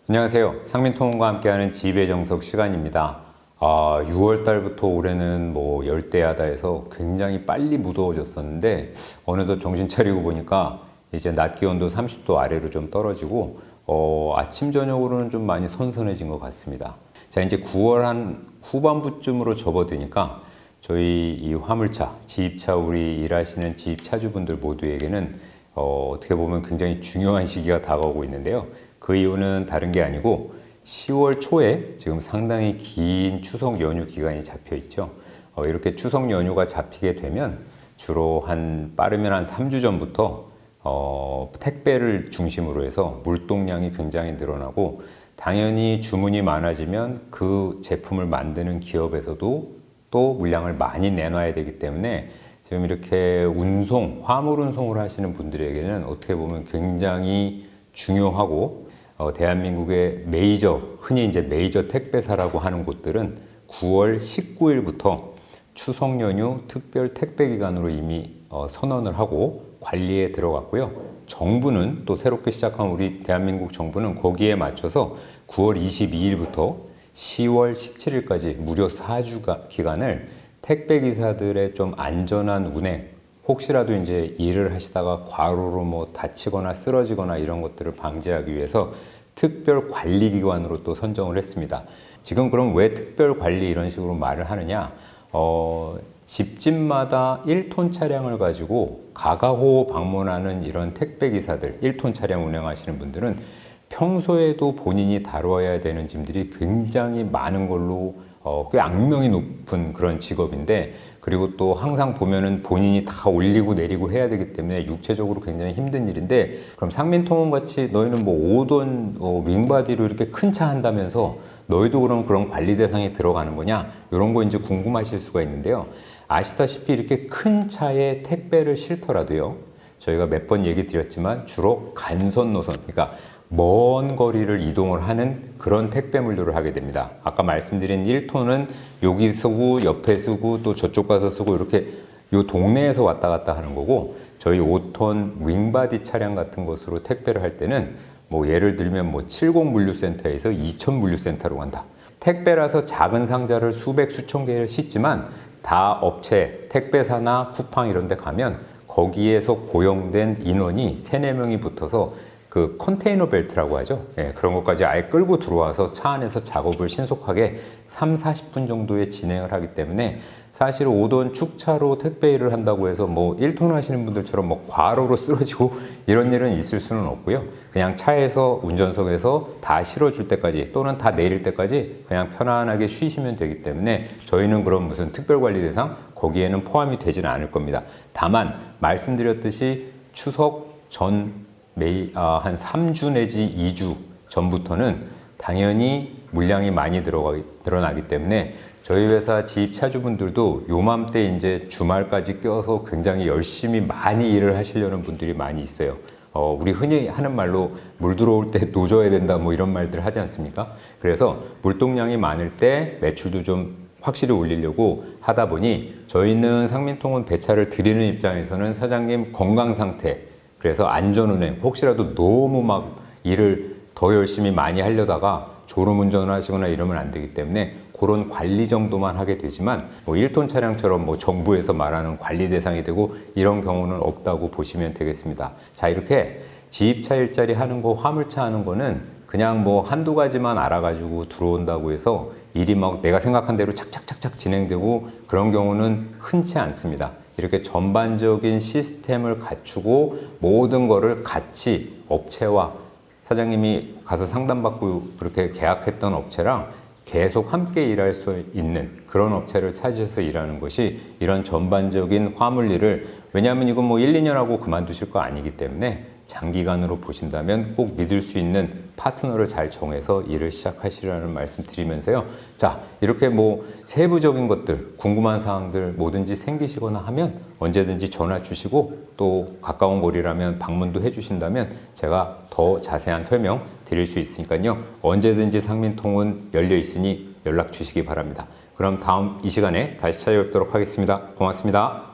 안녕하세요. 상민통운과 함께하는 지입의 정석 시간입니다. 6월 달부터 올해는 뭐 열대야다 해서 굉장히 빨리 무더워졌었는데 어느덧 정신 차리고 보니까 이제 낮 기온도 30도 아래로 좀 떨어지고 아침 저녁으로는 좀 많이 선선해진 것 같습니다. 자, 이제 9월 한 후반부쯤으로 접어드니까 저희 이 화물차, 지입차, 우리 일하시는 지입차주분들 모두에게는 어떻게 보면 굉장히 중요한 시기가 다가오고 있는데요. 그 이유는 다른 게 아니고 10월 초에 지금 상당히 긴 추석 연휴 기간이 잡혀 있죠. 이렇게 추석 연휴가 잡히게 되면 주로 빠르면 한 3주 전부터 택배를 중심으로 해서 물동량이 굉장히 늘어나고, 당연히 주문이 많아지면 그 제품을 만드는 기업에서도 또 물량을 많이 내놔야 되기 때문에 지금 이렇게 화물 운송을 하시는 분들에게는 어떻게 보면 굉장히 중요하고, 대한민국의 흔히 이제 메이저 택배사라고 하는 곳들은 9월 19일부터 추석 연휴 특별 택배 기간으로 이미 선언을 하고 관리에 들어갔고요. 정부는 또 새롭게 시작한 우리 대한민국 정부는 거기에 맞춰서 9월 22일부터 10월 17일까지 무려 4주 기간을 택배 기사들의 좀 안전한 운행, 혹시라도 이제 일을 하시다가 과로로 뭐 다치거나 쓰러지거나 이런 것들을 방지하기 위해서 특별 관리 기관으로 또 선정을 했습니다. 지금 그럼 왜 특별 관리 이런 식으로 말을 하느냐? 집집마다 1톤 차량을 가지고 가가호 방문하는 이런 택배 기사들, 1톤 차량 운행하시는 분들은 평소에도 본인이 다뤄야 되는 짐들이 굉장히 많은 걸로 꽤 악명이 높은 그런 직업인데, 그리고 또 항상 보면은 본인이 다 올리고 내리고 해야 되기 때문에 육체적으로 굉장히 힘든 일인데, 그럼 상민통운 같이 너희는 뭐 5톤 윙바디로 이렇게 큰 차 한다면서 너희도 그럼 그런 관리 대상에 들어가는 거냐? 이런 거 이제 궁금하실 수가 있는데요. 아시다시피 이렇게 큰 차에 택배를 실더라도요, 저희가 몇 번 얘기 드렸지만 주로 간선 노선, 그러니까 먼 거리를 이동을 하는 그런 택배 물류를 하게 됩니다. 아까 말씀드린 1톤은 여기 쓰고 옆에 쓰고 또 저쪽 가서 쓰고 이렇게 요 동네에서 왔다 갔다 하는 거고, 저희 5톤 윙바디 차량 같은 것으로 택배를 할 때는 뭐 예를 들면 뭐 70 물류센터에서 2000 물류센터로 간다. 택배라서 작은 상자를 수백 수천 개를 싣지만 다 업체, 택배사나 쿠팡 이런 데 가면 거기에서 고용된 인원이 3, 4명이 붙어서 그 컨테이너 벨트라고 하죠. 예, 그런 것까지 아예 끌고 들어와서 차 안에서 작업을 신속하게 3, 40분 정도에 진행을 하기 때문에, 사실 5톤 축차로 택배 일을 한다고 해서 뭐 1톤 하시는 분들처럼 뭐 과로로 쓰러지고 이런 일은 있을 수는 없고요. 그냥 차에서 운전석에서 다 실어줄 때까지 또는 다 내릴 때까지 그냥 편안하게 쉬시면 되기 때문에 저희는 그런 무슨 특별관리 대상 거기에는 포함이 되지는 않을 겁니다. 다만 말씀드렸듯이 추석 전 한 3주 내지 2주 전부터는 당연히 물량이 많이 늘어나기 때문에 저희 회사 지입차주분들도 요맘때 이제 주말까지 껴서 굉장히 열심히 많이 일을 하시려는 분들이 많이 있어요. 우리 흔히 하는 말로 물 들어올 때 노져야 된다 뭐 이런 말들 하지 않습니까? 그래서 물동량이 많을 때 매출도 좀 확실히 올리려고 하다 보니 저희는 상민통운 배차를 드리는 입장에서는 사장님 건강 상태, 그래서 안전운행, 혹시라도 너무 막 일을 더 열심히 많이 하려다가 졸음운전을 하시거나 이러면 안 되기 때문에 그런 관리 정도만 하게 되지만, 뭐 1톤 차량처럼 뭐 정부에서 말하는 관리 대상이 되고 이런 경우는 없다고 보시면 되겠습니다. 자, 이렇게 지입차 일자리 하는 거, 화물차 하는 거는 그냥 뭐 한두 가지만 알아가지고 들어온다고 해서 일이 막 내가 생각한 대로 착착착착 진행되고 그런 경우는 흔치 않습니다. 이렇게 전반적인 시스템을 갖추고 모든 거를 같이 업체와 사장님이 가서 상담받고 그렇게 계약했던 업체랑 계속 함께 일할 수 있는 그런 업체를 찾아서 일하는 것이 이런 전반적인 화물 일을, 왜냐하면 이건 뭐 1, 2년 하고 그만두실 거 아니기 때문에 장기간으로 보신다면 꼭 믿을 수 있는 파트너를 잘 정해서 일을 시작하시라는 말씀 드리면서요. 자, 이렇게 뭐 세부적인 것들, 궁금한 사항들 뭐든지 생기시거나 하면 언제든지 전화 주시고, 또 가까운 거리라면 방문도 해주신다면 제가 더 자세한 설명 드릴 수 있으니까요. 언제든지 상민통운 열려 있으니 연락 주시기 바랍니다. 그럼 다음 이 시간에 다시 찾아뵙도록 하겠습니다. 고맙습니다.